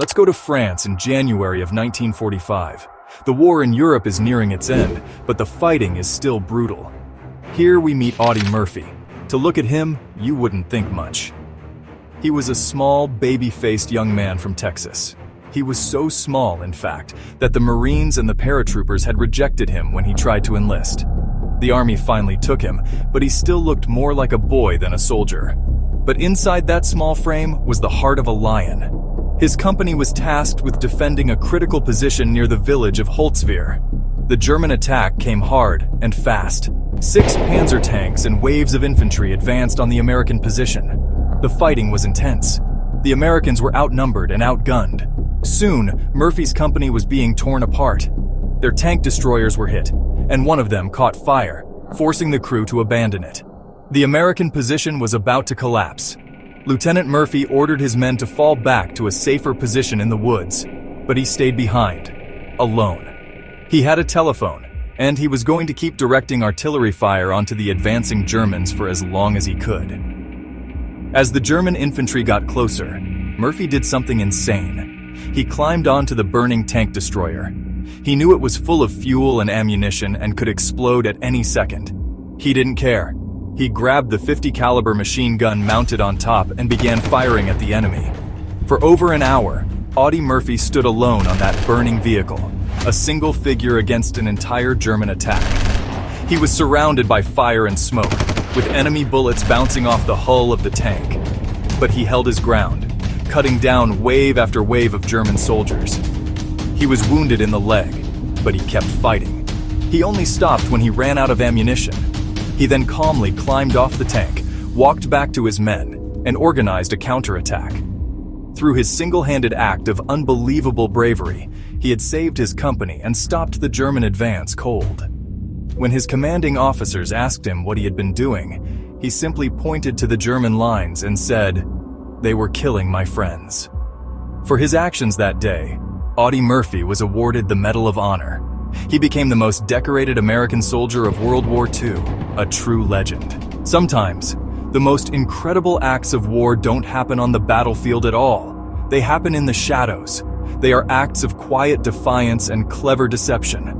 Let's go to France in January of 1945. The war in Europe is nearing its end, but the fighting is still brutal. Here we meet Audie Murphy. To look at him, you wouldn't think much. He was a small, baby-faced young man from Texas. He was so small, in fact, that the Marines and the paratroopers had rejected him when he tried to enlist. The army finally took him, but he still looked more like a boy than a soldier. But inside that small frame was the heart of a lion. His company was tasked with defending a critical position near the village of Holtzwihr. The German attack came hard and fast. 6 panzer tanks and waves of infantry advanced on the American position. The fighting was intense. The Americans were outnumbered and outgunned. Soon, Murphy's company was being torn apart. Their tank destroyers were hit, and one of them caught fire, forcing the crew to abandon it. The American position was about to collapse. Lieutenant Murphy ordered his men to fall back to a safer position in the woods, but he stayed behind, alone. He had a telephone, and he was going to keep directing artillery fire onto the advancing Germans for as long as he could. As the German infantry got closer, Murphy did something insane. He climbed onto the burning tank destroyer. He knew it was full of fuel and ammunition and could explode at any second. He didn't care. He grabbed the .50 caliber machine gun mounted on top and began firing at the enemy. For over an hour, Audie Murphy stood alone on that burning vehicle, a single figure against an entire German attack. He was surrounded by fire and smoke, with enemy bullets bouncing off the hull of the tank. But he held his ground, cutting down wave after wave of German soldiers. He was wounded in the leg, but he kept fighting. He only stopped when he ran out of ammunition. He then calmly climbed off the tank, walked back to his men, and organized a counterattack. Through his single-handed act of unbelievable bravery, he had saved his company and stopped the German advance cold. When his commanding officers asked him what he had been doing, he simply pointed to the German lines and said, "They were killing my friends." For his actions that day, Audie Murphy was awarded the Medal of Honor. He became the most decorated American soldier of World War II, a true legend. Sometimes, the most incredible acts of war don't happen on the battlefield at all. They happen in the shadows. They are acts of quiet defiance and clever deception.